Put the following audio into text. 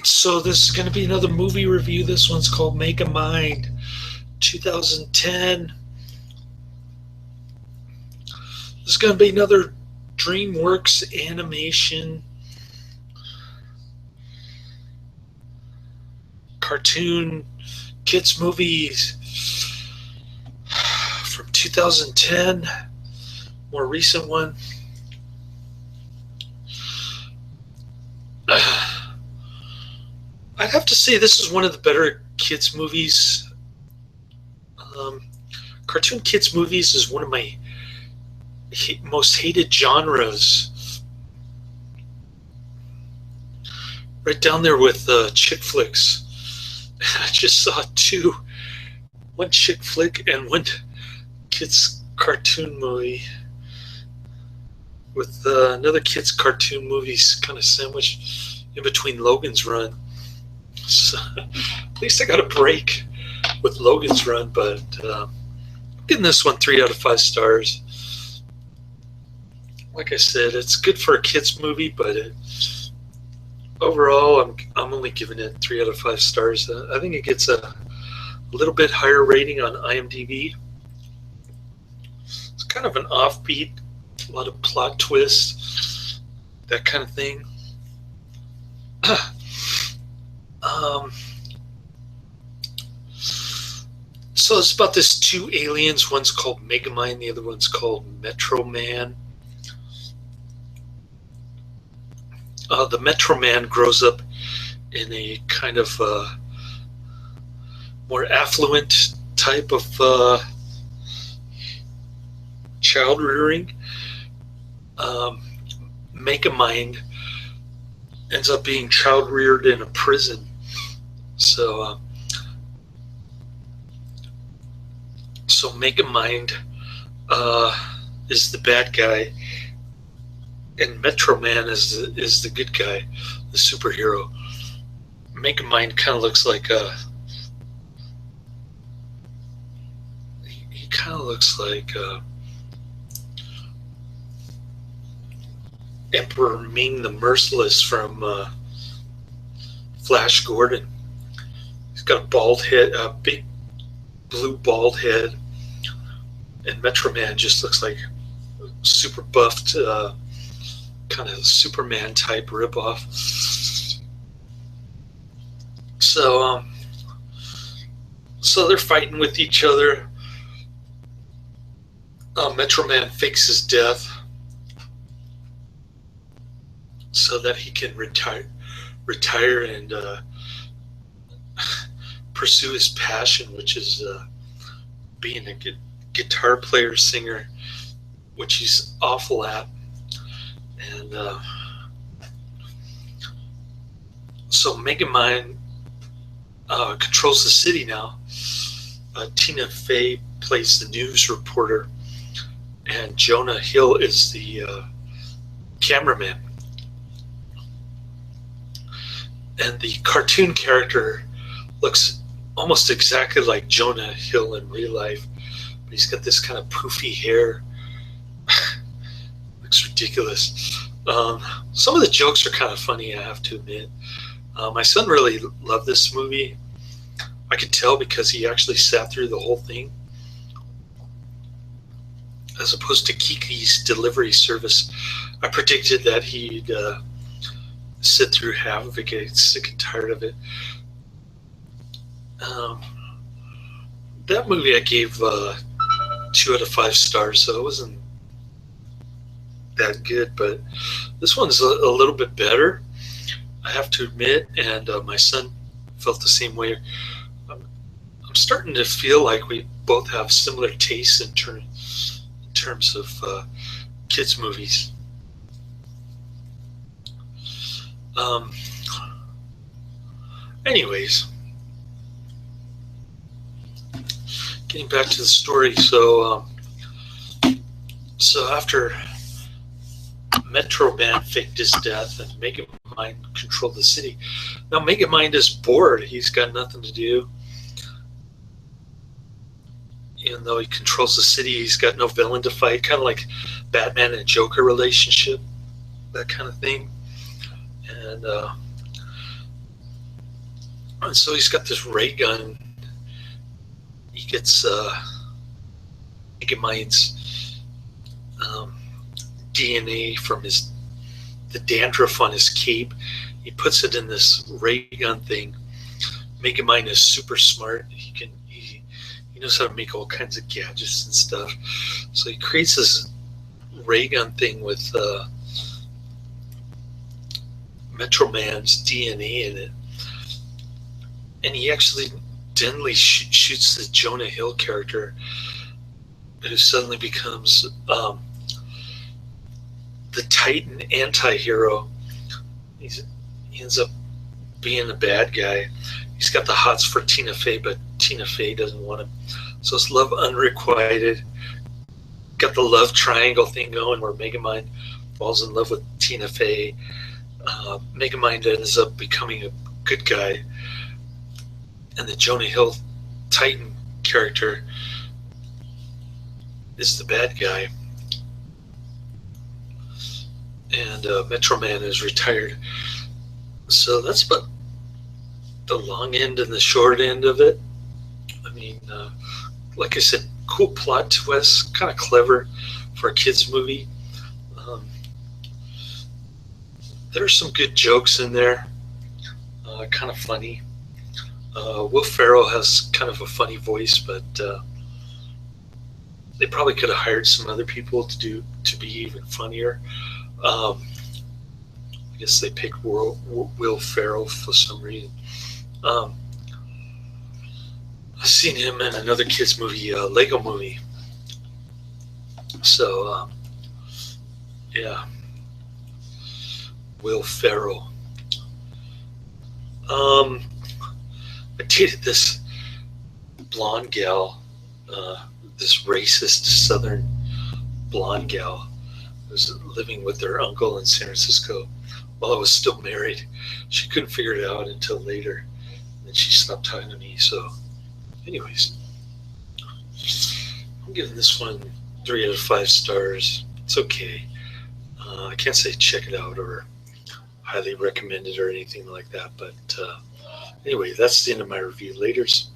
So this is going to be another movie review. This one's called Megamind, 2010. This is going to be another DreamWorks animation cartoon kids movies from 2010. More recent one. I'd have to say this is one of the better kids movies. Cartoon kids movies is one of my most hated genres. Right down there with chick flicks. I just saw one chick flick and one kids cartoon movie with another kids cartoon movie kind of sandwiched in between Logan's Run. So, at least I got a break with Logan's Run, but I'm getting this one 3 out of 5 stars. Like I said, it's good for a kids movie, but overall, I'm only giving it 3 out of 5 stars. I think it gets a little bit higher rating on IMDb. It's kind of an offbeat, a lot of plot twists, that kind of thing. So it's about this 2 aliens. One's called Megamind, the other one's called Metro Man. The Metro Man grows up in a kind of more affluent type of child rearing. Megamind ends up being child reared in a prison. So Megamind is the bad guy, and Metro Man is the good guy, the superhero. Megamind kind of looks like he kind of looks like Emperor Ming the Merciless from Flash Gordon. He's got a bald head, a big blue bald head, and Metro Man just looks like super buffed, kind of Superman type ripoff. So they're fighting with each other. Metro Man fakes his death so that he can retire and pursue his passion, which is being a good guitar player, singer, which he's awful at. And so Megamind controls the city now. Tina Fey plays the news reporter, and Jonah Hill is the cameraman. And the cartoon character looks almost exactly like Jonah Hill in real life, but he's got this kind of poofy hair. Looks ridiculous. Some of the jokes are kind of funny, I have to admit. My son really loved this movie. I could tell because he actually sat through the whole thing, as opposed to Kiki's delivery service. I predicted that he'd sit through half of it, get sick and tired of it. That movie I gave 2 out of 5 stars, so it wasn't that good, but this one's a little bit better, I have to admit, and my son felt the same way. I'm starting to feel like we both have similar tastes in terms of kids movies. Anyways, getting back to the story. So after Metro Man faked his death and Megamind controlled the city, now Megamind is bored. He's got nothing to do. Even though he controls the city, he's got no villain to fight. Kind of like Batman and Joker relationship, that kind of thing. And And so he's got this ray gun. He gets Megamind's DNA from the dandruff on his cape. He puts it in this ray gun thing. Megamind is super smart. He knows how to make all kinds of gadgets and stuff. So he creates this ray gun thing with Metro Man's DNA in it, and he accidentally shoots the Jonah Hill character, who suddenly becomes the Titan anti-hero. He ends up being a bad guy. He's got the hots for Tina Fey, but Tina Fey doesn't want him. So it's love unrequited. Got the love triangle thing going where Megamind falls in love with Tina Fey. Megamind ends up becoming a good guy. And the Jonah Hill Titan character is the bad guy. And Metro Man is retired. So that's about the long end and the short end of it. I mean, like I said, cool plot twist, kind of clever for a kids movie. There are some good jokes in there, kind of funny. Will Ferrell has kind of a funny voice, but they probably could have hired some other people to be even funnier. I guess they picked Will Ferrell for some reason. I've seen him in another kids movie, Lego Movie. So yeah, Will Ferrell. I dated this blonde gal, this racist Southern blonde gal, who was living with their uncle in San Francisco while I was still married. She couldn't figure it out until later, and then she stopped talking to me. So, anyways, I'm giving this one 3 out of 5 stars. It's okay. I can't say check it out or highly recommend it or anything like that, but anyway, that's the end of my review. Laters.